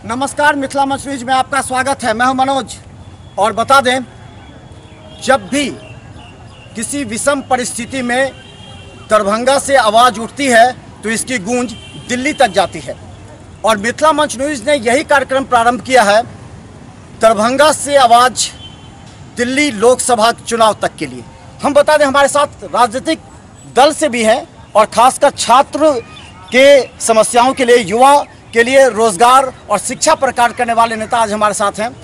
नमस्कार, मिथिला मंच न्यूज में आपका स्वागत है। मैं हूं मनोज। और बता दें, जब भी किसी विषम परिस्थिति में दरभंगा से आवाज़ उठती है तो इसकी गूंज दिल्ली तक जाती है। और मिथिला मंच न्यूज ने यही कार्यक्रम प्रारंभ किया है, दरभंगा से आवाज़ दिल्ली लोकसभा चुनाव तक के लिए। हम बता दें, हमारे साथ राजनीतिक दल से भी हैं और खासकर छात्र के समस्याओं के लिए, युवा के लिए रोजगार और शिक्षा पर कार्य करने वाले नेता आज हमारे साथ हैं।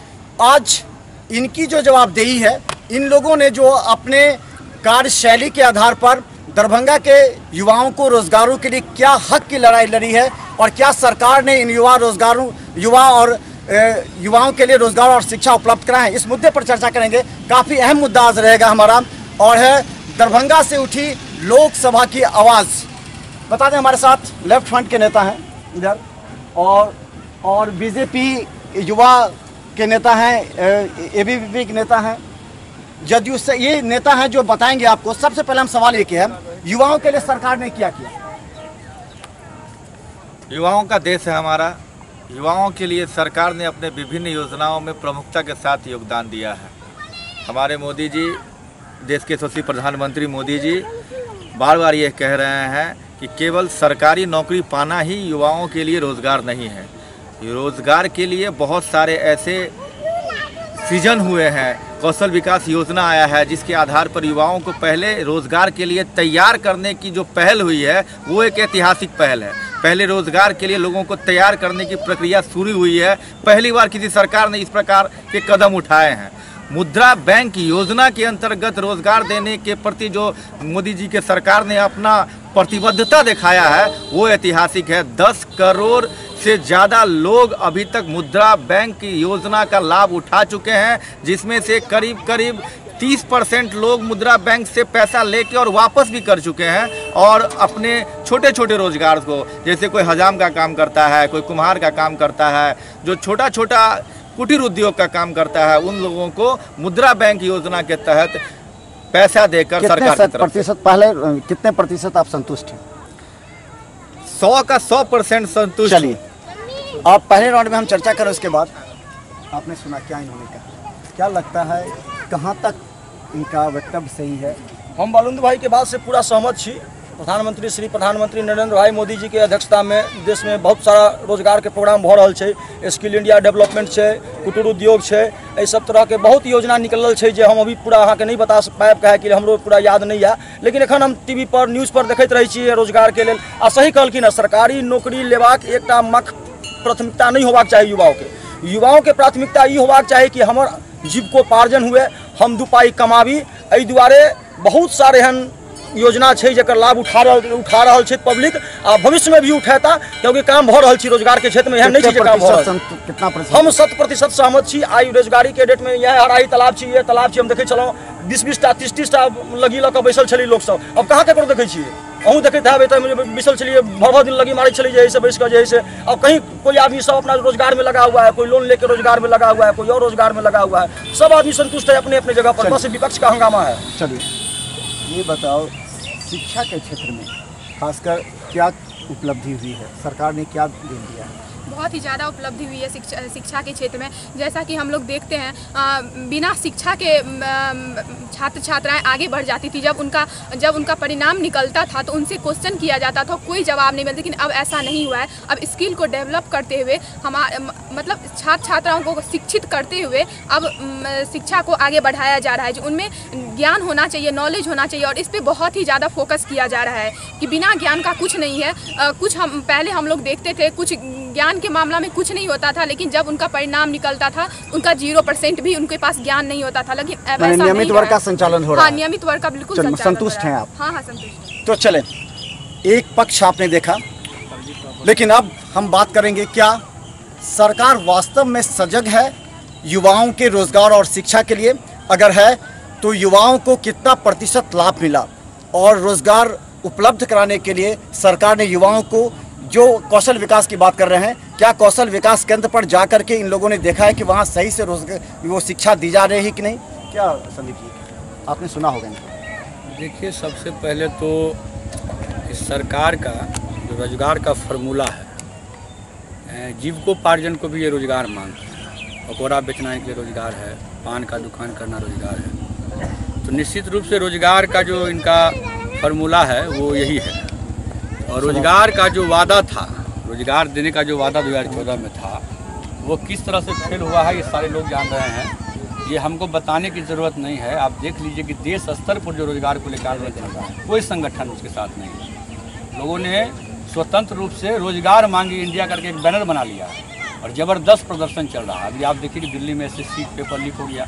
आज इनकी जो जवाबदेही है, इन लोगों ने जो अपने कार्यशैली के आधार पर दरभंगा के युवाओं को रोजगारों के लिए क्या हक की लड़ाई लड़ी है और क्या सरकार ने इन युवाओं के लिए रोजगार और शिक्षा उपलब्ध कराए हैं, इस मुद्दे पर चर्चा करेंगे। काफ़ी अहम मुद्दा आज रहेगा हमारा, और है दरभंगा से उठी लोकसभा की आवाज़। बता दें, हमारे साथ लेफ्ट फ्रंट के नेता हैं इधर, और बीजेपी युवा के नेता हैं, एबीवीपी के नेता हैं, जदयू से ये नेता हैं जो बताएंगे आपको। सबसे पहले हम सवाल ये किया है, युवाओं के लिए सरकार ने क्या किया? युवाओं का देश है हमारा। युवाओं के लिए सरकार ने अपने विभिन्न योजनाओं में प्रमुखता के साथ योगदान दिया है। हमारे मोदी जी, देश के यशस्वी प्रधानमंत्री मोदी जी बार बार ये कह रहे हैं कि केवल सरकारी नौकरी पाना ही युवाओं के लिए रोज़गार नहीं है। रोज़गार के लिए बहुत सारे ऐसे सृजन हुए हैं, कौशल विकास योजना आया है, जिसके आधार पर युवाओं को पहले रोज़गार के लिए तैयार करने की जो पहल हुई है वो एक ऐतिहासिक पहल है। पहले रोज़गार के लिए लोगों को तैयार करने की प्रक्रिया शुरू हुई है। पहली बार किसी सरकार ने इस प्रकार के कदम उठाए हैं। मुद्रा बैंक योजना के अंतर्गत रोजगार देने के प्रति जो मोदी जी के सरकार ने अपना प्रतिबद्धता दिखाया है वो ऐतिहासिक है। 10 करोड़ से ज़्यादा लोग अभी तक मुद्रा बैंक योजना का लाभ उठा चुके हैं, जिसमें से करीब 30% लोग मुद्रा बैंक से पैसा लेके और वापस भी कर चुके हैं, और अपने छोटे छोटे रोजगार को, जैसे कोई हजाम का काम करता है, कोई कुम्हार का काम करता है, जो छोटा छोटा कुटीर उद्योग का काम करता है, उन लोगों को मुद्रा बैंक योजना के तहत पैसा देकर सरकार की तरफ से। पहले कितने प्रतिशत आप संतुष्ट हैं? 100 का 100% संतुष्ट। चलिए, आप पहले राउंड में हम चर्चा करें, उसके बाद आपने सुना क्या इन्होंने कहा, क्या लगता है कहाँ तक इनका वक्तव्य सही है? हम बालुंद भाई के बात से पूरा सहमत छी। प्रधानमंत्री नरेंद्र भाई मोदी जी के अध्यक्षता में देश में बहुत सारा रोजगार के प्रोग्राम भ रहल छै। स्किल इंडिया डेवलपमेंट छै, कुटीर उद्योग छै, एहि सब तरह के बहुत योजना निकलल छै जे हम अभी पूरा अहाँ के नहीं बता पाएब, कहे कि हमरो पूरा याद नहीं है। लेकिन एखन हम टीवी पर, न्यूज पर देखैत रहै छी रोजगार के लेल। आ सही कहलखिन, सरकारी नौकरी लेबाक एकटा प्राथमिकता नहीं होबाक चाही। युवाओं के प्राथमिकता ई होबाक चाही कि हमर जीविकोपार्जन हुए, हम 2 पाई कमाबी। एहि दुआरे बहुत सारे एहन योजना छै जकर लाभ उठा रहल छै पब्लिक, आ भविष्य में भी उठेता, क्योंकि काम भ रहल छै रोजगार के क्षेत्र में। एहन नहीं छै जे काम भ रहल। कितना प्रतिशत? हम 100% सहमत छी। आई रोजगारी के डेट में यह हराई तालाब छी, ये तालाब छी, हम देखे चलौं 20-20टा 30-30टा लगी लऽ कऽ बैसल छली लोक सब। अब कहाँ ककरो देखै छियै? अहूँ देखैत हेबै तऽ बैसल छलिए, भर दिन लगी मारै छलिए, यही से बैस कऽ जे है से। अब कहीं कोई आदमी सब अपना रोजगार में लगा हुआ है, कोई लोन लेकर रोजगार में लगा हुआ है, कोई और रोजगार में लगा हुआ है। सब आदमी संतुष्ट है अपने अपने जगह पर, बस विपक्ष का हंगामा है। चलिए, ये बताओ, शिक्षा के क्षेत्र में खासकर क्या उपलब्धि हुई है? सरकार ने क्या दे दिया है? बहुत ही ज़्यादा उपलब्धि हुई है शिक्षा के क्षेत्र में। जैसा कि हम लोग देखते हैं, बिना शिक्षा के छात्र छात्राएं आगे बढ़ जाती थी। जब उनका परिणाम निकलता था तो उनसे क्वेश्चन किया जाता था, कोई जवाब नहीं मिलता। लेकिन अब ऐसा नहीं हुआ है। अब स्किल को डेवलप करते हुए मतलब छात्र छात्राओं को शिक्षित करते हुए अब शिक्षा को आगे बढ़ाया जा रहा है। जो उनमें ज्ञान होना चाहिए, नॉलेज होना चाहिए, और इस पर बहुत ही ज़्यादा फोकस किया जा रहा है कि बिना ज्ञान का कुछ नहीं है। पहले हम लोग देखते थे, कुछ ज्ञान के मामला में कुछ नहीं होता था, लेकिन जब उनका परिणाम निकलता था उनका 0% भी उनके पास ज्ञान नहीं होता था। लेकिन नियमित वर्ग का संचालन हो रहा है। हाँ, नियमित वर्ग का बिल्कुल संतुष्ट हैं आप? हाँ, संतुष्ट। तो चलें, एक पक्ष आपने देखा, लेकिन अब हम बात करेंगे, क्या सरकार वास्तव में सजग है युवाओं के रोजगार और शिक्षा के लिए? अगर है तो युवाओं को कितना प्रतिशत लाभ मिला, और रोजगार उपलब्ध कराने के लिए सरकार ने युवाओं को, जो कौशल विकास की बात कर रहे हैं, क्या कौशल विकास केंद्र पर जा करके इन लोगों ने देखा है कि वहाँ सही से वो शिक्षा दी जा रही है कि नहीं? क्या संदीप जी, आपने सुना होगा? देखिए, सबसे पहले तो इस सरकार का जो रोजगार का फार्मूला है, जीविकोपार्जन को भी ये रोजगार मांगते हैं। पकौड़ा बेचना एक रोजगार है, पान का दुकान करना रोजगार है। तो निश्चित रूप से रोजगार का जो इनका फार्मूला है वो यही है। और रोजगार का जो वादा था, रोजगार देने का जो वादा 2014 में था, वो किस तरह से फेल हुआ है ये सारे लोग जान रहे हैं। ये हमको बताने की ज़रूरत नहीं है। आप देख लीजिए कि देश स्तर पर जो रोजगार को लेकर आंदोलन चल रहा है, कोई संगठन उसके साथ नहीं है। लोगों ने स्वतंत्र रूप से रोजगार मांगी इंडिया करके एक बैनर बना लिया है और ज़बरदस्त प्रदर्शन चल रहा है। अभी आप देखिए कि दिल्ली में SSC पेपर लीक हो गया,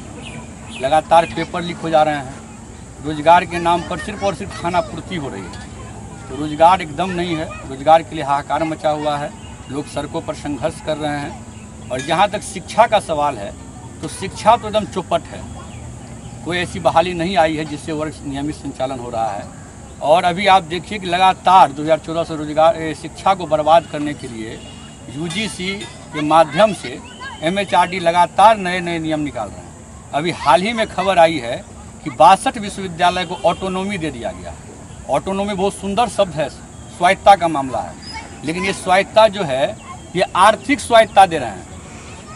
लगातार पेपर लीक हो जा रहे हैं। रोजगार के नाम पर सिर्फ और सिर्फ खानापूर्ति हो रही है। तो रोजगार एकदम नहीं है। रोजगार के लिए हाहाकार मचा हुआ है, लोग सड़कों पर संघर्ष कर रहे हैं। और जहाँ तक शिक्षा का सवाल है तो शिक्षा तो एकदम चौपट है। कोई ऐसी बहाली नहीं आई है जिससे वर्ग नियमित संचालन हो रहा है। और अभी आप देखिए कि लगातार 2014 से रोजगार शिक्षा को बर्बाद करने के लिए UGC के माध्यम से MHRD लगातार नए नए नियम निकाल रहे हैं। अभी हाल ही में खबर आई है कि 62 विश्वविद्यालय को ऑटोनॉमी दे दिया गया। ऑटोनॉमी बहुत सुंदर शब्द है, स्वायत्ता का मामला है, लेकिन ये स्वायत्ता जो है ये आर्थिक स्वायत्ता दे रहे हैं।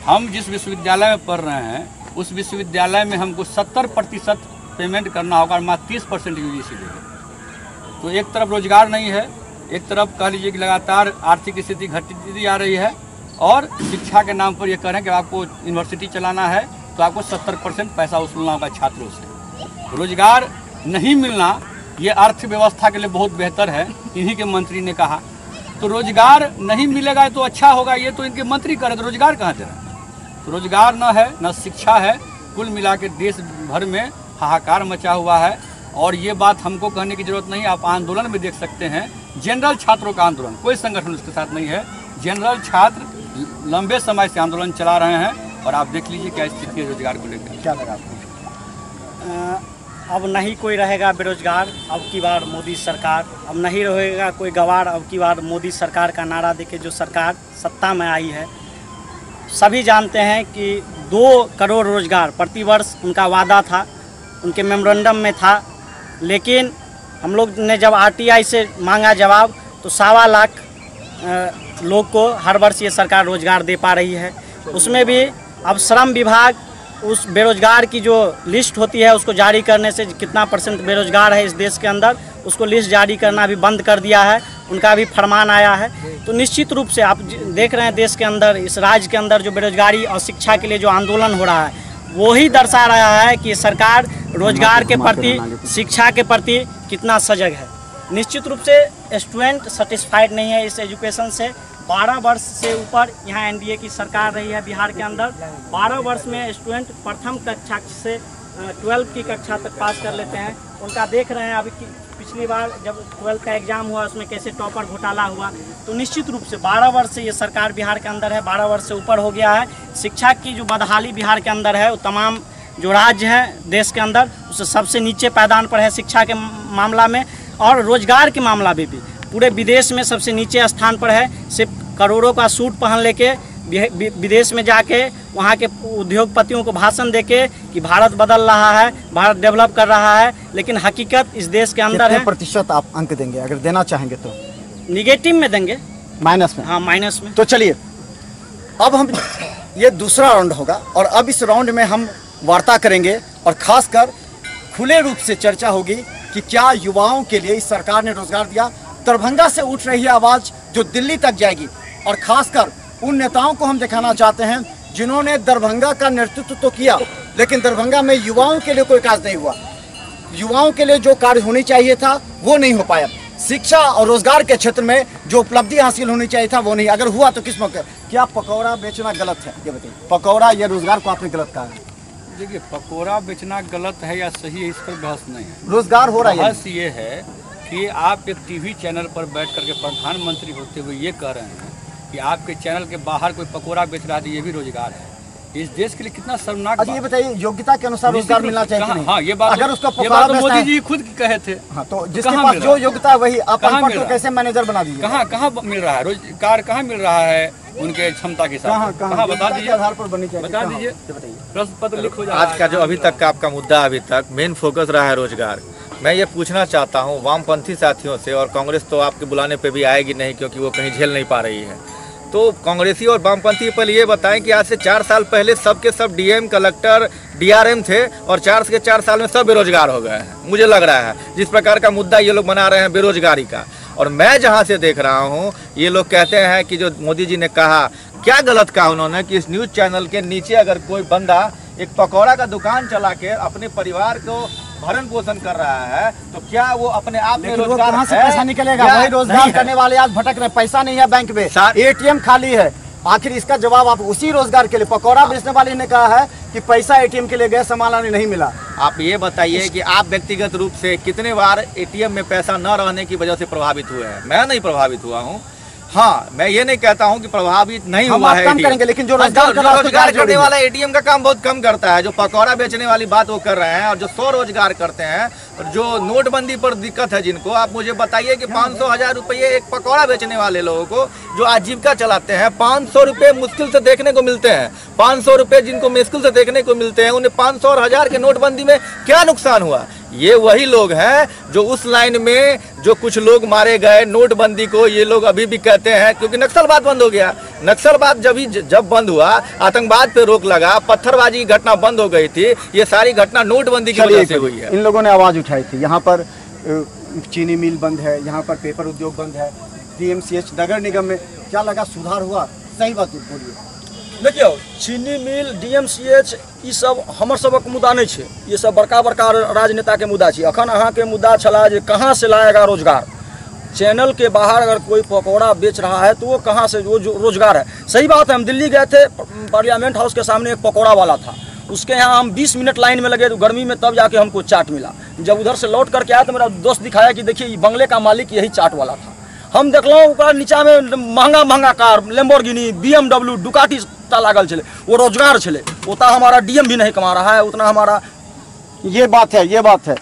हम जिस विश्वविद्यालय में पढ़ रहे हैं उस विश्वविद्यालय में हमको 70% पेमेंट करना होगा और मात्र 30% UGC देगा। तो एक तरफ रोजगार नहीं है, एक तरफ कह लीजिए कि लगातार आर्थिक स्थिति घटती आ रही है और शिक्षा के नाम पर ये कह रहे हैं कि आपको यूनिवर्सिटी चलाना है तो आपको 70% पैसा वसूलना होगा छात्रों से। रोजगार नहीं मिलना ये अर्थव्यवस्था के लिए बहुत बेहतर है, इन्हीं के मंत्री ने कहा। तो रोजगार नहीं मिलेगा तो अच्छा होगा, ये तो इनके मंत्री कह रहे, तो रोजगार कहाँ दे रहे हैं? तो रोजगार न है न शिक्षा है, कुल मिला के देश भर में हाहाकार मचा हुआ है। और ये बात हमको कहने की जरूरत नहीं, आप आंदोलन में देख सकते हैं। जनरल छात्रों का आंदोलन, कोई संगठन उसके साथ नहीं है। जनरल छात्र लंबे समय से आंदोलन चला रहे हैं और आप देख लीजिए क्या स्थिति है रोजगार को लेकर। क्या लगा आपको? अब नहीं कोई रहेगा बेरोजगार, अब की बार मोदी सरकार। अब नहीं रहेगा कोई गवार, अब की बार मोदी सरकार का नारा देके जो सरकार सत्ता में आई है। सभी जानते हैं कि 2 करोड़ रोजगार प्रतिवर्ष उनका वादा था, उनके मेमोरेंडम में था। लेकिन हम लोग ने जब RTI से मांगा जवाब तो 1.25 लाख लोग को हर वर्ष ये सरकार रोजगार दे पा रही है। उसमें भी अब श्रम विभाग उस बेरोजगार की जो लिस्ट होती है उसको जारी करने से कितना % बेरोजगार है इस देश के अंदर, उसको लिस्ट जारी करना भी बंद कर दिया है। उनका भी फरमान आया है। तो निश्चित रूप से आप देख रहे हैं देश के अंदर, इस राज्य के अंदर जो बेरोजगारी और शिक्षा के लिए जो आंदोलन हो रहा है वो ही दर्शा रहा है कि सरकार रोजगार के प्रति, शिक्षा के प्रति कितना सजग है। निश्चित रूप से स्टूडेंट सेटिस्फाइड नहीं है इस एजुकेशन से। 12 वर्ष से ऊपर यहाँ NDA की सरकार रही है बिहार के अंदर। 12 वर्ष में स्टूडेंट प्रथम कक्षा से 12th की कक्षा तक पास कर लेते हैं। उनका देख रहे हैं अभी पिछली बार जब 12th का एग्ज़ाम हुआ उसमें कैसे टॉपर घोटाला हुआ। तो निश्चित रूप से 12 वर्ष से ये सरकार बिहार के अंदर है, 12 वर्ष से ऊपर हो गया है। शिक्षा की जो बदहाली बिहार के अंदर है वो तमाम जो राज्य हैं देश के अंदर उससे सबसे नीचे पायदान पर है शिक्षा के मामला में। और रोजगार के मामला में भी पूरे विदेश में सबसे नीचे स्थान पर है। सिर्फ करोड़ों का सूट पहन लेके विदेश में जाके वहाँ के उद्योगपतियों को भाषण देके कि भारत बदल रहा है, भारत डेवलप कर रहा है, लेकिन हकीकत इस देश के अंदर है। प्रतिशत आप अंक देंगे अगर देना चाहेंगे तो? निगेटिव में देंगे, माइनस में? हाँ, माइनस में। तो चलिए अब हम ये दूसरा राउंड होगा और अब इस राउंड में हम वार्ता करेंगे और खासकर खुले रूप से चर्चा होगी कि क्या युवाओं के लिए इस सरकार ने रोजगार दिया। दरभंगा से उठ रही है आवाज़ जो दिल्ली तक जाएगी और खासकर उन नेताओं को हम दिखाना चाहते हैं जिन्होंने दरभंगा का नेतृत्व तो किया लेकिन दरभंगा में युवाओं के लिए कोई कार्य नहीं हुआ। युवाओं के लिए जो कार्य होनी चाहिए था वो नहीं हो पाया। शिक्षा और रोजगार के क्षेत्र में जो उपलब्धि हासिल होनी चाहिए था वो नहीं। अगर हुआ तो किस मौके? क्या पकौड़ा बेचना गलत है? ये बताइए, पकौड़ा या रोजगार को आपने गलत कहा है? देखिए, पकौड़ा बेचना गलत है या सही है इस पर बहस नहीं है। रोजगार हो रहा है। बहस ये है कि आप एक TV चैनल पर बैठ करके प्रधानमंत्री होते हुए ये कह रहे हैं कि आपके चैनल के बाहर कोई पकौड़ा बेच रहा है तो ये भी रोजगार है। इस देश के लिए कितना शर्मनाक। अच्छा ये बताइए, योग्यता के अनुसार रोजगार मिलना चाहिए नहीं? हाँ, ये बात अगर उसका मोदी जी खुद कहे थे। हाँ, तो जिसके पास जो योग्यता है वही आप तो कैसे मैनेजर बना दीजिए? कहाँ मिल रहा है रोजगार? कहाँ मिल रहा है उनके क्षमता के साथ? कहाँ बता दीजिए, आधार पर बनी चाहिए, बता दीजिए। प्रश्न पत्र लिखो। आज का जो अभी तक का आपका मुद्दा, अभी तक मेन फोकस रहा है रोजगार। मैं ये पूछना चाहता हूँ वामपंथी साथियों से, और कांग्रेस तो आपके बुलाने पे भी आएगी नहीं क्योंकि वो कहीं झेल नहीं पा रही है। तो कांग्रेसी और वामपंथी पहले ये बताएं कि आज से 4 साल पहले सब के सब डीएम, कलेक्टर, डीआरएम थे और 4 साल में सब बेरोजगार हो गए हैं। मुझे लग रहा है जिस प्रकार का मुद्दा ये लोग बना रहे हैं बेरोजगारी का, और मैं जहाँ से देख रहा हूँ ये लोग कहते हैं कि जो मोदी जी ने कहा, क्या गलत कहा उन्होंने कि इस न्यूज़ चैनल के नीचे अगर कोई बंदा एक पकौड़ा का दुकान चला के अपने परिवार को भरण पोषण कर रहा है तो क्या वो अपने आप में रोजगार कहाँ से पैसा निकलेगा? वही रोजगार करने वाले आज भटक रहे, पैसा नहीं है बैंक में, एटीएम खाली है। आखिर इसका जवाब आप उसी रोजगार के लिए, पकौड़ा बेचने वाले ने कहा है कि पैसा एटीएम के लिए गए, सामान नहीं मिला। आप ये बताइए कि आप व्यक्तिगत रूप से कितने बार एटीएम में पैसा न रहने की वजह से प्रभावित हुए हैं? मैं नहीं प्रभावित हुआ हूँ। हाँ, मैं ये नहीं कहता हूँ कि प्रभावित नहीं हुआ है, कम करेंगे, लेकिन जो रोजगार करने वाला एटीएम का काम बहुत कम करता है, जो पकौड़ा बेचने वाली बात वो कर रहे हैं, और जो स्वरोजगार करते हैं, और जो नोटबंदी पर दिक्कत है जिनको, आप मुझे बताइए कि 500,000 रुपये एक पकौड़ा बेचने वाले लोगों को जो आजीविका चलाते हैं, 500 रुपये मुश्किल से देखने को मिलते हैं। 500 रुपये जिनको मुश्किल से देखने को मिलते हैं, उन्हें 500 और 1000 के नोटबंदी में क्या नुकसान हुआ? ये वही लोग हैं जो उस लाइन में जो कुछ लोग मारे गए नोटबंदी को, ये लोग अभी भी कहते हैं, क्योंकि नक्सलवाद बंद हो गया। नक्सलवाद जब बंद हुआ, आतंकवाद पे रोक लगा, पत्थरबाजी की घटना बंद हो गई थी, ये सारी घटना नोटबंदी की वजह से हुई है। इन लोगों ने आवाज उठाई थी, यहाँ पर चीनी मिल बंद है, यहाँ पर पेपर उद्योग बंद है, डीएमसीएच नगर निगम में क्या लगा सुधार हुआ? सही बात बोलिए। देखियो, चीनी मिल, डीएमसीएच ई सब हमर सबक मुद्दा नहीं है, ये सब बड़का बड़का राजनेता के मुद्दा है। अखन अहाँ के मुद्दा छला जे कहाँ से लाएगा रोजगार। चैनल के बाहर अगर कोई पकौड़ा बेच रहा है तो वो कहाँ से वो रोजगार है? सही बात है, हम दिल्ली गए थे, पार्लियामेंट हाउस के सामने एक पकौड़ा वाला था, उसके यहाँ हम 20 मिनट लाइन में लगे, तो गर्मी में तब जाके हमको चाट मिला। जब उधर से लौट करके आया तो मेरा दोस्त दिखाया कि देखिए बंगले का मालिक यही चाट वाला था। हम देखल नीचा में महंगा महंगा कार, लेम्बोर्गिनी, BMW, डुकाटी लागल चले, वो रोजगार चले। उतना हमारा डीएम भी नहीं कमा रहा है, उतना हमारा। ये बात है, ये बात है।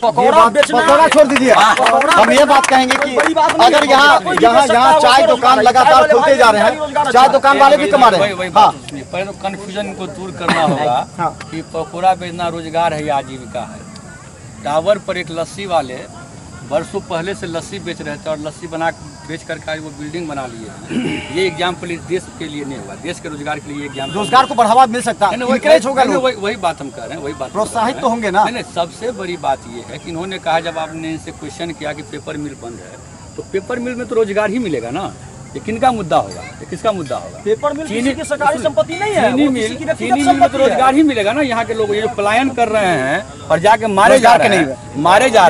पकौड़ा छोड़ दीजिए, हम ये बात कहेंगे कि अगर यहाँ चाय दुकान लगातार खुलते जा रहे हैं, चाय दुकान वाले भी कमा रहे हैं। हाँ, पहले तो कन्फ्यूजन को दूर करना होगा कि पकौड़ा बेचना रोजगार है या आजीविका है। टावर पर एक लस्सी वाले वर्षों पहले से लस्सी बेच रहे थे और लस्सी बना बेच करके आज वो बिल्डिंग बना लिए। ये एग्जाम्पल इस देश के लिए नहीं हुआ, देश के रोजगार के लिए एग्जाम्पल। रोजगार को बढ़ावा मिल सकता है, वही बात हम कह रहे हैं, वही बात प्रोत्साहित तो होंगे ना। नहीं, सबसे बड़ी बात ये है कि इन्होंने कहा, जब आपने इनसे क्वेश्चन किया कि पेपर मिल बंद है, तो पेपर मिल में तो रोजगार ही मिलेगा ना। ये किनका मुद्दा होगा? ये किसका मुद्दा होगा? पेपर मिल किसी की सरकारी संपत्ति नहीं है, चीनी मिल में तो रोजगार ही मिलेगा ना। यहाँ के लोग ये जो पलायन कर रहे हैं और जाके मारे जा रहे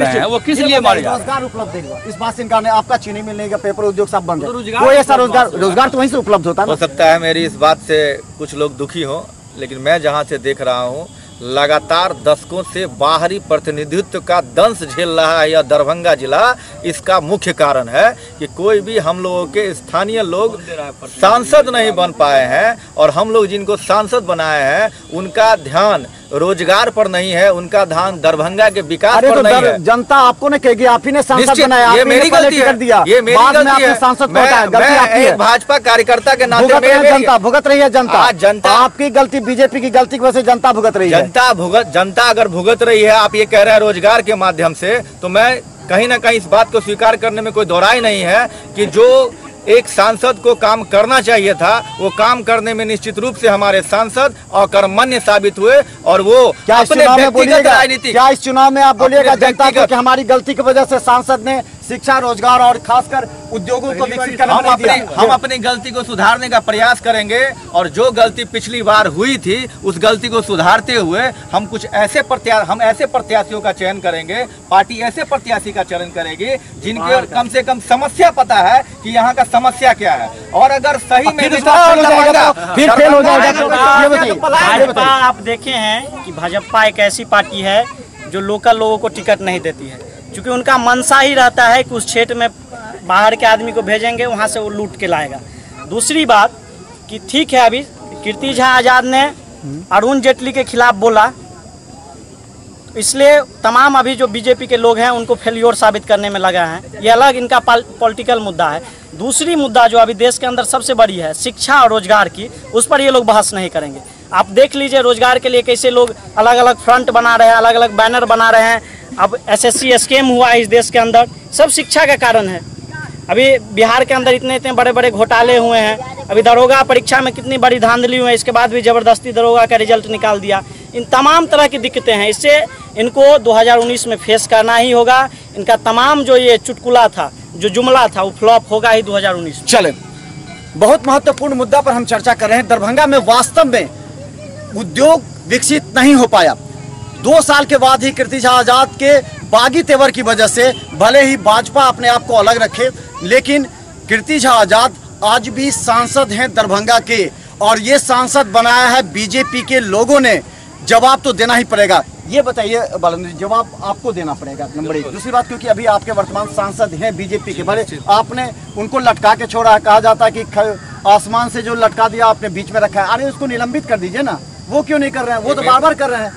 हैं, वो किस लिए मारे जा रहे हैं? रोजगार उपलब्ध होगा, इस बात से इनकार नहीं। आपका चीनी मिल नहीं, पेपर उद्योग सब बंद है, कोई ऐसा रोजगार तो वहीं से उपलब्ध होता है। हो सकता है मेरी इस बात से कुछ लोग दुखी हो, लेकिन मैं जहाँ से देख रहा हूँ लगातार दशकों से बाहरी प्रतिनिधित्व का दंश झेल रहा है यह दरभंगा जिला। इसका मुख्य कारण है कि कोई भी हम लोगों के स्थानीय लोग सांसद नहीं बन पाए हैं, और हम लोग जिनको सांसद बनाए हैं उनका ध्यान रोजगार पर नहीं है, उनका ध्यान दरभंगा के विकास पर नहीं है। जनता आपको नहीं कहेगी, आप ही ने सांसद बनाया, ये मेरी गलती है, ये मेरी गलती है। सांसद मैं भाजपा कार्यकर्ता के नाते जनता भुगत रही है, जनता आपकी गलती, बीजेपी की गलती की वजह से जनता भुगत रही है। जनता अगर भुगत रही है, आप ये कह रहे हैं रोजगार के माध्यम से, तो मैं कहीं ना कहीं इस बात को स्वीकार करने में कोई दोहराई नहीं है कि जो एक सांसद को काम करना चाहिए था, वो काम करने में निश्चित रूप से हमारे सांसद अकर्मण्य साबित हुए। और वो क्या अपने व्यक्तिगत राजनीति, क्या इस चुनाव में आप बोलिएगा जनता को कि हमारी गलती की वजह से सांसद ने शिक्षा, रोजगार और खासकर उद्योगों को विकसित करने में दिया? हम अपनी गलती को सुधारने का प्रयास करेंगे, और जो गलती पिछली बार हुई थी उस गलती को सुधारते हुए हम ऐसे प्रत्याशियों का चयन करेंगे, पार्टी ऐसे प्रत्याशी का चयन करेगी जिनके कम से कम समस्या पता है कि यहाँ का समस्या क्या है, और अगर सही में फिर फेल हो जाएगा। भाजपा आप देखे हैं कि भाजपा एक ऐसी पार्टी है जो लोकल लोगों को टिकट नहीं देती है, क्योंकि उनका मनसा ही रहता है कि उस क्षेत्र में बाहर के आदमी को भेजेंगे, वहाँ से वो लूट के लाएगा। दूसरी बात कि ठीक है, अभी कीर्ति झा आज़ाद ने अरुण जेटली के खिलाफ बोला, इसलिए तमाम अभी जो बीजेपी के लोग हैं उनको फेल्योर साबित करने में लगा है। ये अलग इनका पॉलिटिकल मुद्दा है। दूसरी मुद्दा जो अभी देश के अंदर सबसे बड़ी है, शिक्षा और रोजगार की, उस पर ये लोग बहस नहीं करेंगे। आप देख लीजिए रोजगार के लिए कैसे लोग अलग अलग फ्रंट बना रहे हैं, अलग अलग बैनर बना रहे हैं। अब SSC स्कैम हुआ है इस देश के अंदर, सब शिक्षा का कारण है। अभी बिहार के अंदर इतने इतने बड़े बड़े घोटाले हुए हैं। अभी दरोगा परीक्षा में कितनी बड़ी धांधली हुई है, इसके बाद भी ज़बरदस्ती दरोगा का रिजल्ट निकाल दिया। इन तमाम तरह की दिक्कतें हैं, इससे इनको 2019 में फेस करना ही होगा। इनका तमाम जो ये चुटकुला था, जो जुमला था, वो फ्लॉप होगा ही 2019 में। चले, बहुत महत्वपूर्ण मुद्दा पर हम चर्चा कर रहे हैं। दरभंगा में वास्तव में उद्योग विकसित नहीं हो पाया। 2 साल के बाद ही कीर्ति झा आजाद के बागी तेवर की वजह से भले ही भाजपा अपने आप को अलग रखे, लेकिन कीर्ति झा आजाद आज भी सांसद हैं दरभंगा के, और ये सांसद बनाया है बीजेपी के लोगों ने। जवाब तो देना ही पड़ेगा। ये बताइए बालेंद्र जी, जवाब आपको देना पड़ेगा नंबर 1। दूसरी बात, क्योंकि अभी आपके वर्तमान सांसद हैं बीजेपी के, भले आपने उनको लटका के छोड़ा है, कहा जाता है कि आसमान से जो लटका दिया आपने बीच में रखा है। अरे उसको निलंबित कर दीजिए ना, वो क्यों नहीं कर रहे हैं? वो तो बार बार कर रहे हैं।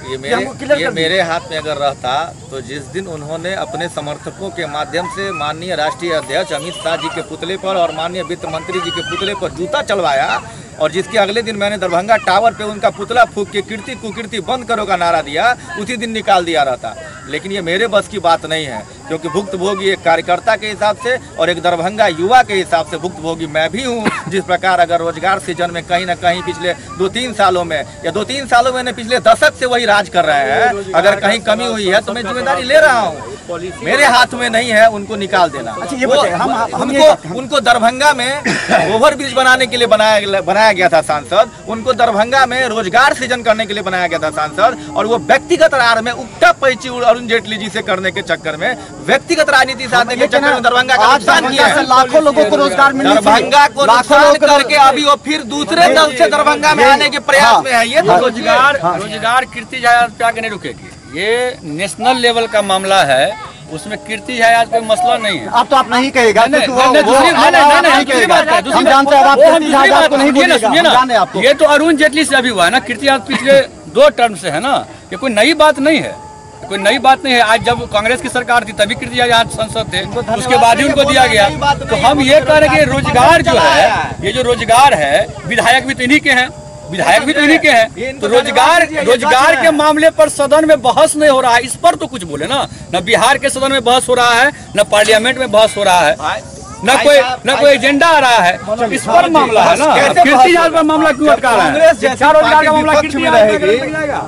ये मेरे हाथ में अगर रहता तो जिस दिन उन्होंने अपने समर्थकों के माध्यम से माननीय राष्ट्रीय अध्यक्ष अमित शाह जी के पुतले पर और माननीय वित्त मंत्री जी के पुतले पर जूता चलवाया, और जिसके अगले दिन मैंने दरभंगा टावर पे उनका पुतला फूंक के कीर्ति कुकीर्ति बंद करो का नारा दिया, उसी दिन निकाल दिया रहता। लेकिन ये मेरे बस की बात नहीं है, क्योंकि भुक्तभोगी एक कार्यकर्ता के हिसाब से और एक दरभंगा युवा के हिसाब से भुक्तभोगी मैं भी हूँ। जिस प्रकार अगर रोजगार सृजन में कहीं ना कहीं पिछले 2-3 सालों में या 2-3 सालों में पिछले दशक से वही राज कर रहे हैं, अगर कहीं कमी हुई है तो मैं जिम्मेदारी ले रहा हूँ। मेरे हाथ में नहीं है उनको निकाल देना। अच्छा, ये बताइए, उनको दरभंगा में ओवरब्रिज बनाने के लिए बनाया गया था सांसद, उनको दरभंगा में रोजगार सृजन करने के लिए बनाया गया था सांसद, और वो व्यक्तिगत रार में उक्टा पैंची अरुण जेटली जी से करने के चक्कर में, व्यक्तिगत राजनीति साधने के चक्कर में दरभंगा का नुकसान किया है। लाखों लोगों को रोजगार मिलना, दरभंगा को नुकसान करके अभी वो फिर दूसरे दल से दरभंगा में आने के प्रयास में है। ये तो रोजगार कीर्ति झा पे आगे नहीं रुकेगी। ये नेशनल लेवल का मामला है, उसमें कीर्ति झा आज कोई मसला नहीं है। अब तो आप नहीं कहेगा, हम जानते हैं। ये तो अरुण जेटली से अभी हुआ है ना, कीर्ति झा पिछले 2 टर्म से है ना, ये कोई नई बात नहीं है, कोई नई बात नहीं है। आज जब कांग्रेस की सरकार थी तभी कीर्ति झा आज संसद थे, उसके बाद ही उनको दिया गया। तो हम ये कह रहे हैं कि रोजगार जो है, ये जो रोजगार है, विधायक भी तो इन्हीं के हैं, विधायक भी तो इन्हीं के हैं। तो रोजगार के मामले पर सदन में बहस नहीं हो रहा है, इस पर तो कुछ बोले ना। न बिहार के सदन में बहस हो रहा है, न पार्लियामेंट में बहस हो रहा है, न कोई एजेंडा आ रहा है। इस पर मामला है ना, कीर्ति झा पर मामला क्यों अटका रहा है? कांग्रेस जैसा रोजगार का मामला कीर्ति में रहेगी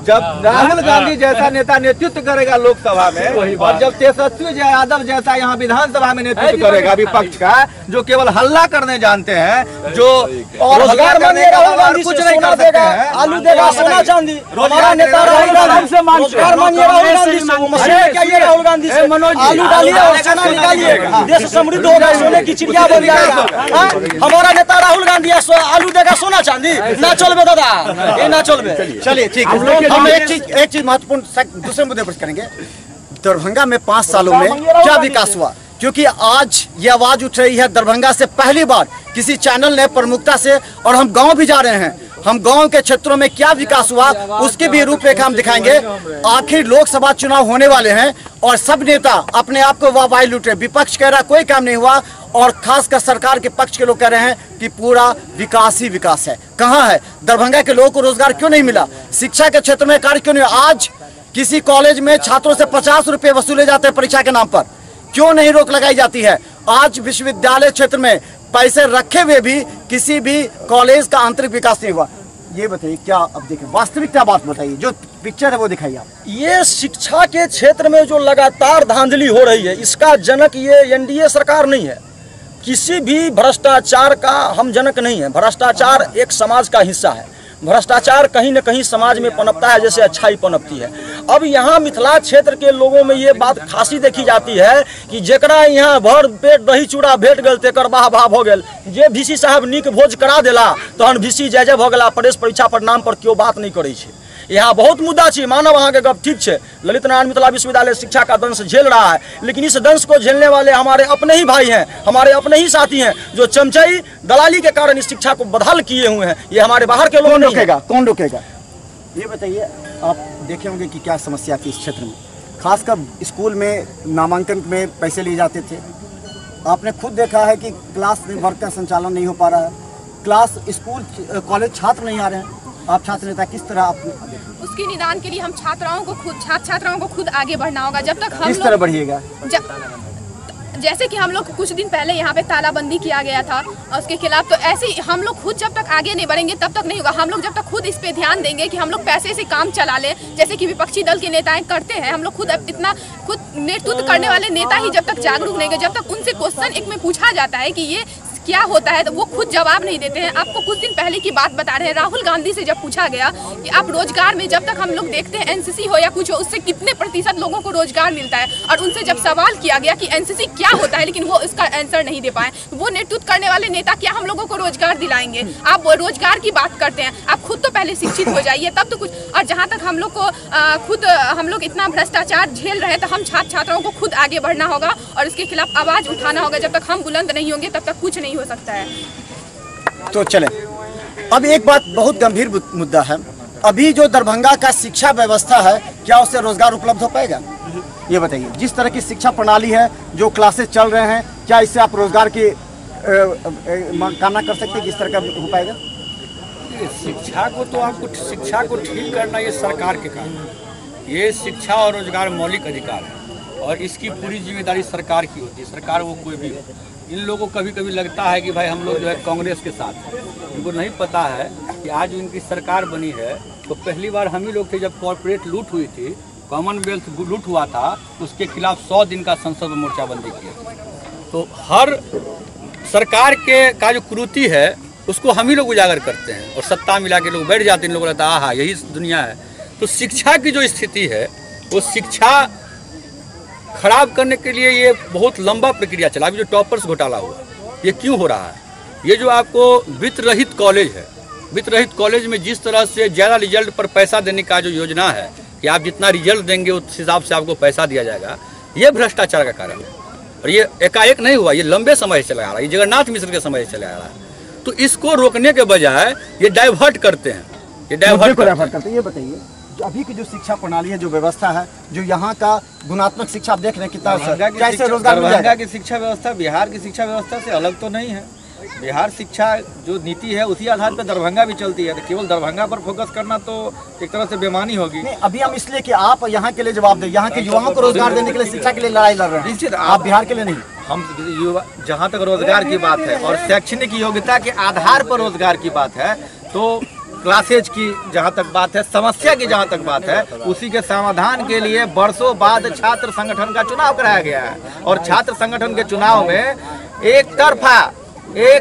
जब राहुल गांधी जैसा नेता नेतृत्व करेगा लोकसभा में, और जब तेजस्वी यादव जैसा यहाँ विधानसभा में नेतृत्व करेगा विपक्ष का, जो केवल हल्ला करने जानते हैं, जो रोजगार मांगेगा राहुल गांधी कुछ से, नहीं सोना कर देगा, सकते आलू देगा, सोना चांदी। हमारा नेता राहुल गांधी से रोजगार मांगिए राहुल गांधी से, वो मशीन लेके आइए राहुल गांधी से, आलू डालिए और सोना निकालिए, देश समृद्ध होगा, सोने की चिड़िया बन जाएगा। हमारा नेता राहुल गांधी आलू देगा, सोना चांदी ना चलबे दादा, ये ना चलबे। चलिए ठीक है, हम एक चीज महत्वपूर्ण दूसरे मुद्दे पर करेंगे। दरभंगा में 5 सालों में क्या विकास हुआ? क्योंकि आज ये आवाज उठ रही है दरभंगा से पहली बार किसी चैनल ने प्रमुखता से, और हम गांव भी जा रहे हैं, हम गांव के क्षेत्रों में क्या विकास हुआ उसकी भी रूपरेखा हम दिखाएंगे। आखिर लोकसभा चुनाव होने वाले हैं और सब नेता अपने आप को वाहवाही लूट रहे। विपक्ष कह रहा कोई काम नहीं हुआ, और खासकर सरकार के पक्ष के लोग कह रहे हैं कि पूरा विकास ही विकास है। कहाँ है? दरभंगा के लोगों को रोजगार क्यों नहीं मिला? शिक्षा के क्षेत्र में कार्य क्यों नहीं? आज किसी कॉलेज में छात्रों से 50 रुपये वसूले जाते हैं परीक्षा के नाम पर, क्यों नहीं रोक लगाई जाती है? आज विश्वविद्यालय क्षेत्र में पैसे रखे हुए भी किसी भी कॉलेज का आंतरिक विकास नहीं हुआ। ये बताइए, क्या अब देखिए वास्तविकता बात बताइए, जो पिक्चर है वो दिखाइए आप। ये शिक्षा के क्षेत्र में जो लगातार धांधली हो रही है, इसका जनक ये एनडीए सरकार नहीं है। किसी भी भ्रष्टाचार का हम जनक नहीं है। भ्रष्टाचार एक समाज का हिस्सा है। भ्रष्टाचार कहीं न कहीं समाज में पनपता है, जैसे अच्छाई पनपती है। अब यहाँ मिथिला क्षेत्र के लोगों में ये बात खासी देखी जाती है कि जेकरा यहाँ भर पेट दही चूड़ा भेट गल तेकर वाह वाह हो गल, जे VC साहब नीक भोज करा देला तहन VC जय जय भ गेला, प्रवेश परीक्षा पर नाम पर क्यों बात नहीं करे छे। यहाँ बहुत मुद्दा छै, मानव अहाँ के गप ठीक है, ललित नारायण मिथिला विश्वविद्यालय शिक्षा का दंश झेल रहा है, लेकिन इस दंश को झेलने वाले हमारे अपने ही भाई हैं, हमारे अपने ही साथी हैं, जो चमचाई दलाली के कारण इस शिक्षा को बदहाल किए हुए हैं। ये हमारे बाहर के लोग कौन रोकेगा? कौन रोकेगा? ये बताइए, आप देखे होंगे कि क्या समस्या थी इस क्षेत्र में, खासकर स्कूल में नामांकन में पैसे लिए जाते थे। आपने खुद देखा है कि क्लास भर का संचालन नहीं हो पा रहा है, क्लास स्कूल कॉलेज छात्र नहीं आ रहे हैं। आप छात्र नेता किस तरह आप उसके निदान के लिए हम छात्राओं को खुद आगे बढ़ना होगा। जब तक हम किस तरह बढ़िएगा? जैसे कि हम लोग कुछ दिन पहले यहाँ पे तालाबंदी किया गया था उसके खिलाफ, तो ऐसे ही हम लोग खुद जब तक आगे नहीं बढ़ेंगे तब तक नहीं होगा। हम लोग जब तक खुद इस पे ध्यान देंगे कि हम लोग पैसे से काम चला लें, जैसे कि विपक्षी दल के नेताएं करते हैं, हम लोग खुद इतना खुद नेतृत्व करने वाले नेता ही जब तक जागरूक नहीं, जब तक उनसे क्वेश्चन एक में पूछा जाता है कि ये क्या होता है तो वो खुद जवाब नहीं देते हैं। आपको कुछ दिन पहले की बात बता रहे हैं, राहुल गांधी से जब पूछा गया कि आप रोजगार में, जब तक हम लोग देखते हैं एनसीसी हो या कुछ हो, उससे कितने प्रतिशत लोगों को रोजगार मिलता है, और उनसे जब सवाल किया गया कि एनसीसी क्या होता है, लेकिन वो इसका आंसर नहीं दे पाए। वो नेतृत्व करने वाले नेता क्या हम लोगों को रोजगार दिलाएंगे? आप रोजगार की बात करते हैं, आप खुद तो पहले शिक्षित हो जाइए तब तो कुछ। और जहाँ तक हम लोग को खुद हम लोग इतना भ्रष्टाचार झेल रहे हैं, तो हम छात्र छात्राओं को खुद आगे बढ़ना होगा और इसके खिलाफ आवाज उठाना होगा। जब तक हम बुलंद नहीं होंगे तब तक कुछ नहीं हो सकता है। तो चले, अब एक बात बहुत गंभीर मुद्दा है, अभी जो दरभंगा का शिक्षा व्यवस्था है, क्या उससे रोजगार उपलब्ध हो पाएगा? ये बताइए, जिस तरह की शिक्षा प्रणाली है, जो क्लासेस चल रहे हैं, क्या इससे आप रोजगार की कामना कर सकते हैं कि इस तरह का हो पाएगा? शिक्षा को तो आपको शिक्षा को ठीक करना ये सरकार के काम है। ये शिक्षा और रोजगार मौलिक अधिकार है और इसकी पूरी जिम्मेदारी सरकार की होती है, सरकार वो कोई भी हो। इन लोगों को कभी कभी लगता है कि भाई हम लोग जो है कांग्रेस के साथ हैं, इनको नहीं पता है कि आज इनकी सरकार बनी है तो पहली बार हम ही लोग थे जब कॉर्पोरेट लूट हुई थी, कॉमनवेल्थ लूट हुआ था, तो उसके खिलाफ 100 दिन का संसद में मोर्चाबंदी किया। तो हर सरकार के का जो कुरीति है उसको हम ही लोग उजागर करते हैं और सत्ता मिला के लोग बैठ जाते हैं, इन लोगों को लगता है हाँ यही दुनिया है। तो शिक्षा की जो स्थिति है वो शिक्षा खराब करने के लिए ये बहुत लंबा प्रक्रिया चला। अभी जो टॉपर्स घोटाला हुआ ये क्यों हो रहा है? ये जो आपको वित्त रहित कॉलेज है, वित्त रहित कॉलेज में जिस तरह से ज़्यादा रिजल्ट पर पैसा देने का जो योजना है कि आप जितना रिजल्ट देंगे उस हिसाब से आपको पैसा दिया जाएगा, ये भ्रष्टाचार का कारण है। और ये एकाएक नहीं हुआ, ये लंबे समय से चला आ रहा है, ये जगन्नाथ मिश्र के समय से चला आ रहा है। तो इसको रोकने के बजाय ये डाइवर्ट करते हैं, ये डाइवर्ट करते हैं। ये बताइए, अभी की जो शिक्षा प्रणाली है, जो व्यवस्था है, जो यहाँ का गुणात्मक शिक्षा आप देख रहे हैं कितना कैसे रोजगार मिल जाएगा? की शिक्षा व्यवस्था बिहार की शिक्षा व्यवस्था से अलग तो नहीं है। बिहार शिक्षा जो नीति है उसी आधार पर दरभंगा भी चलती है, तो केवल दरभंगा पर फोकस करना तो एक तरह से बेमानी होगी। नहीं, अभी हम इसलिए कि आप यहाँ के लिए जवाब दें, यहाँ के युवाओं को रोजगार देने के लिए शिक्षा के लिए लड़ाई लड़ रहे हैं। निश्चित आप बिहार के लिए नहीं। हम युवा, जहाँ तक रोजगार की बात है और शैक्षणिक योग्यता के आधार पर रोजगार की बात है, तो क्लासेज की जहाँ तक बात है, समस्या की जहाँ तक बात है, उसी के समाधान के लिए बरसों बाद छात्र संगठन का चुनाव कराया गया है। और छात्र संगठन के चुनाव में एक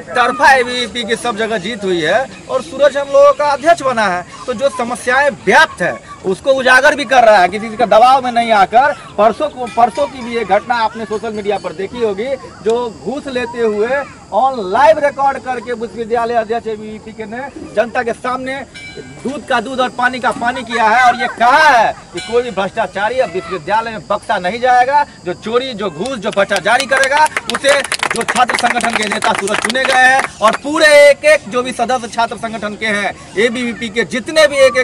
तरफा एबीवीपी की सब जगह जीत हुई है और सूरज हम लोगों का अध्यक्ष बना है। तो जो समस्याएं व्याप्त है उसको उजागर भी कर रहा है, किसी का दबाव में नहीं आकर। परसों की भी एक घटना आपने सोशल मीडिया पर देखी होगी, जो घूस लेते हुए ऑन लाइव रिकॉर्ड करके विश्वविद्यालय अध्यक्ष एबीवीपी के ने जनता के सामने दूध का दूध और पानी का पानी किया है और ये कहा है कि कोई भी भ्रष्टाचारी अब विश्वविद्यालय में बख्शा नहीं जाएगा। जो चोरी, जो घूस, जो भ्रष्टाचारी करेगा उसे जो छात्र संगठन के नेता सूरज चुने गए हैं और पूरे एक जो भी सदस्य छात्र संगठन के हैं, एबीवीपी के जितने भी एक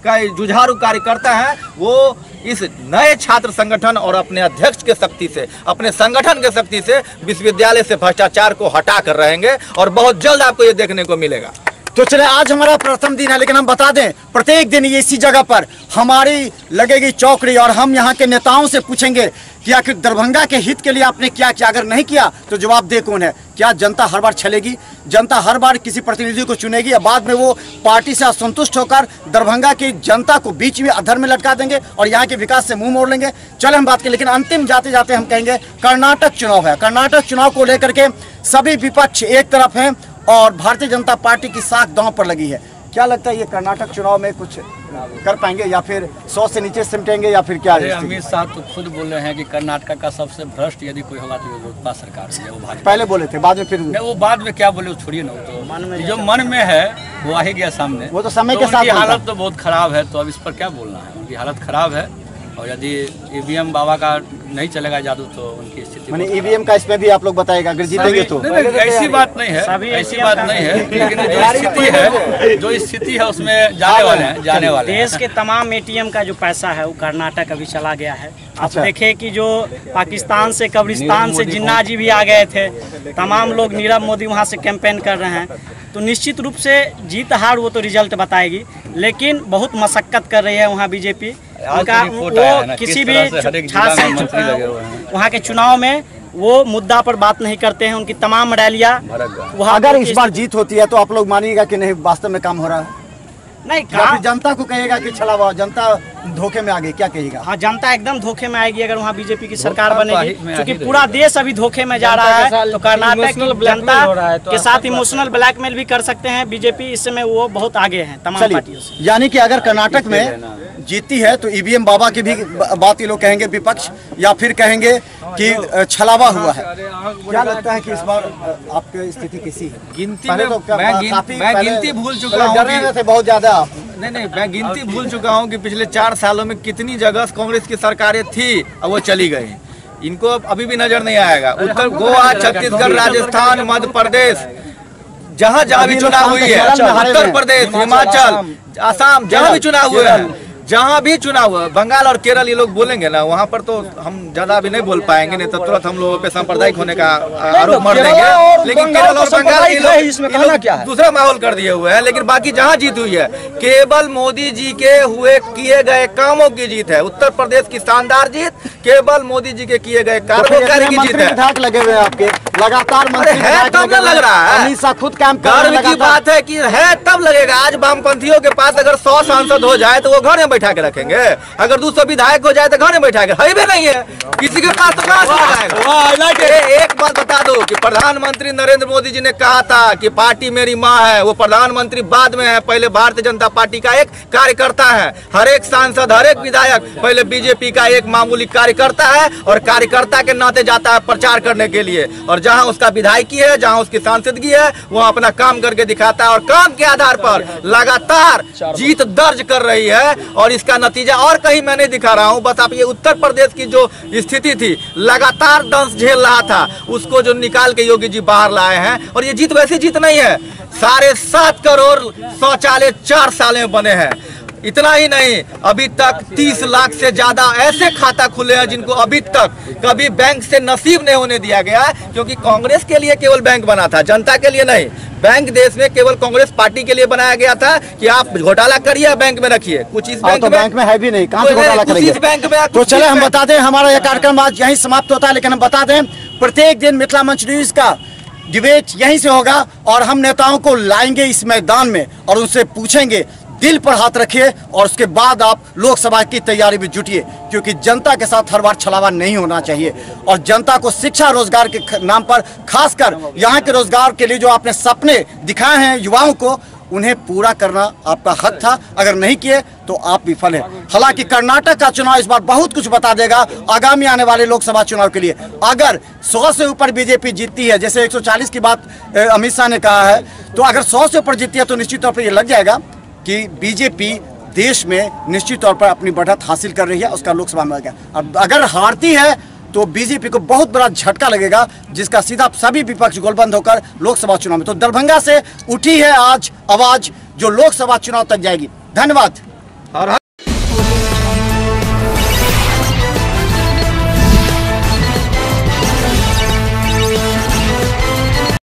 का जुझारू कार्यकर्ता हैं, वो इस नए छात्र संगठन और अपने अध्यक्ष के शक्ति से, अपने संगठन के शक्ति से विश्वविद्यालय से भ्रष्टाचार को हटा कर रहेंगे और बहुत जल्द आपको ये देखने को मिलेगा। तो चले, आज हमारा प्रथम दिन है, लेकिन हम बता दें प्रत्येक दिन ये इसी जगह पर हमारी लगेगी चौकड़ी और हम यहाँ के नेताओं से पूछेंगे कि आखिर दरभंगा के हित के लिए आपने क्या किया। अगर नहीं किया तो जवाब दे कौन है? क्या जनता हर बार छलेगी? जनता हर बार किसी प्रतिनिधि को चुनेगी या बाद में वो पार्टी से असंतुष्ट होकर दरभंगा की जनता को बीच में अधर में लटका देंगे और यहाँ के विकास से मुंह मोड़ लेंगे? चले हम बात करें, लेकिन अंतिम जाते जाते हम कहेंगे कर्नाटक चुनाव है। कर्नाटक चुनाव को लेकर के सभी विपक्ष एक तरफ हैं और भारतीय जनता पार्टी की साख दांव पर लगी है। क्या लगता है ये कर्नाटक चुनाव में कुछ कर पाएंगे या फिर 100 से नीचे सिमटेंगे या फिर क्या? अमित शाह तो खुद बोले हैं कि कर्नाटक का सबसे भ्रष्ट यदि कोई होगा तो लोजपा सरकार है। वो भाजपा पहले बोले थे, बाद में फिर नहीं, वो बाद में क्या बोले वो छोड़िए ना, तो जो मन में है वो आ ही गया सामने। वो तो समय के साथ हालत तो बहुत खराब है, तो अब इस पर क्या बोलना है। उनकी हालत खराब है और यदि ईवीएम बाबा का नहीं चलेगा जादू तो उनकी स्थिति, माने ईवीएम का इसमें भी आप लोग बताएगा अगर जीतेंगे तो? ऐसी बात नहीं है, ऐसी बात नहीं है, लेकिन जो स्थिति है उसमें जाने वाले देश के तमाम एटीएम का जो पैसा है वो कर्नाटक अभी चला गया है। आप देखें कि जो पाकिस्तान से, कब्रिस्तान से जिन्ना जी भी आ गए थे, तमाम लोग नीरव मोदी वहाँ से कैंपेन कर रहे हैं। तो निश्चित रूप से जीत हार वो तो रिजल्ट बताएगी, लेकिन बहुत मशक्कत कर रही है वहाँ बीजेपी। उनका वो किसी भी वहाँ के चुनाव में वो मुद्दा पर बात नहीं करते हैं। उनकी तमाम रैलियाँ वहाँ अगर इस बार जीत होती है तो आप लोग मानिएगा कि नहीं वास्तव में काम हो रहा है? नहीं या फिर काम, जनता को कहेगा कि छलावा, जनता धोखे में आ गई, क्या कहेगा? हाँ जनता एकदम धोखे में आएगी अगर वहाँ बीजेपी की सरकार धोखा बनेगी, में क्योंकि आ ही पूरा देश अभी धोखे में जा रहा है। तो कर्नाटक की जनता के साथ इमोशनल ब्लैकमेल भी कर सकते हैं बीजेपी, इस समय वो बहुत आगे हैं तमाम पार्टियों से। चलिए, यानी कि अगर कर्नाटक में जीती है तो ईवीएम बाबा की भी बात ये लोग कहेंगे विपक्ष, या फिर कहेंगे कि छलावा हुआ है। क्या लगता है कि इस बार आपकी स्थिति कैसी है? गिनती पहले में तो मैं गिनती भूल चुका हूँ डर रहे थे बहुत ज्यादा आप। नहीं, मैं गिनती भूल चुका हूँ कि पिछले 4 सालों में कितनी जगह कांग्रेस की सरकारें थी और वो चली गई। इनको अभी भी नजर नहीं आएगा। उत्तर गोवा, छत्तीसगढ़, राजस्थान, मध्य प्रदेश, जहाँ जहाँ भी चुनाव हुई है, उत्तर प्रदेश, हिमाचल, असम, जहाँ भी चुनाव हुए हैं, जहाँ भी चुनाव हुआ, बंगाल और केरल, ये लोग बोलेंगे ना, वहाँ पर तो हम ज्यादा अभी नहीं बोल पाएंगे, नहीं तो तुरंत हम लोगों पे सांप्रदायिक होने का आरोप मर देंगे। लेकिन केरल और बंगाल ये लोग दूसरा माहौल कर दिए हुए हैं। लेकिन बाकी जहाँ जीत हुई है केवल मोदी जी के किए गए कामों की जीत है। उत्तर प्रदेश की शानदार जीत केवल मोदी जी के किए गए कार्य की जीत है। विधायक लगे हुए हैं आपके लगातार, मंत्री है तब न लग रहा है। अमित शाह खुद कैंप गर्व की बात है कि है तब लगेगा। आज वामपंथियों के पास अगर 100 सांसद हो जाए तो वो घर में बैठा के रखेंगे। अगर 200 विधायक हो जाए तो घर में बैठा के, है भी नहीं है किसी के पास, तो कहां से लगाएगा? एक बात बता दो कि प्रधानमंत्री नरेंद्र मोदी जी ने कहा था कि पार्टी मेरी माँ है। वो प्रधानमंत्री बाद में है, पहले भारतीय जनता पार्टी का एक कार्यकर्ता है। हर एक सांसद, हर एक विधायक पहले बीजेपी का एक मामूली कार्यकर्ता है और कार्यकर्ता के नाते जाता है प्रचार करने के लिए। और जहां उसका विधायकी है, जहां उसकी सांसदगी है, वहां अपना काम करके दिखाता है और काम के आधार पर लगातार जीत दर्ज कर रही है। और इसका नतीजा और कहीं मैं नहीं दिखा रहा हूं, बस आप ये उत्तर प्रदेश की जो स्थिति थी, लगातार दंश झेल रहा था, उसको जो निकाल के योगी जी बाहर लाए हैं। और ये जीत वैसी जीत नहीं है, 7.5 करोड़ शौचालय 4 साल में बने हैं। इतना ही नहीं, अभी तक 30 लाख से ज्यादा ऐसे खाता खुले हैं जिनको अभी तक कभी बैंक से नसीब नहीं होने दिया गया, क्योंकि कांग्रेस के लिए केवल बैंक बना था, जनता के लिए नहीं। बैंक देश में केवल कांग्रेस पार्टी के लिए बनाया गया था कि आप घोटाला करिए, बैंक में रखिए। कुछ इस बैंक में है भी नहीं, कहां से घोटाला करेंगे? बैंक में तो चले हम बता दें, हमारा यह कार्यक्रम आज यहीं समाप्त होता है, लेकिन हम बता दें प्रत्येक दिन मिथिला मंच न्यूज का डिबेट यहीं से होगा और हम नेताओं को लाएंगे इस मैदान में और उनसे पूछेंगे। दिल पर हाथ रखिए और उसके बाद आप लोकसभा की तैयारी में जुटिए, क्योंकि जनता के साथ हर बार छलावा नहीं होना चाहिए। और जनता को शिक्षा रोजगार के नाम पर, खासकर यहाँ के रोजगार के लिए जो आपने सपने दिखाए हैं युवाओं को, उन्हें पूरा करना आपका हक था। अगर नहीं किए तो आप विफल हैं। हालांकि कर्नाटक का चुनाव इस बार बहुत कुछ बता देगा आगामी आने वाले लोकसभा चुनाव के लिए। अगर 100 से ऊपर बीजेपी जीतती है, जैसे 140 की बात अमित शाह ने कहा है, तो अगर 100 से ऊपर जीतती है तो निश्चित तौर पर यह लग जाएगा कि बीजेपी देश में निश्चित तौर पर अपनी बढ़त हासिल कर रही है, उसका लोकसभा में आ गया। अब अगर हारती है तो बीजेपी को बहुत बड़ा झटका लगेगा, जिसका सीधा सभी विपक्ष गोलबंद होकर लोकसभा चुनाव में। तो दरभंगा से उठी है आज आवाज जो लोकसभा चुनाव तक जाएगी। धन्यवाद।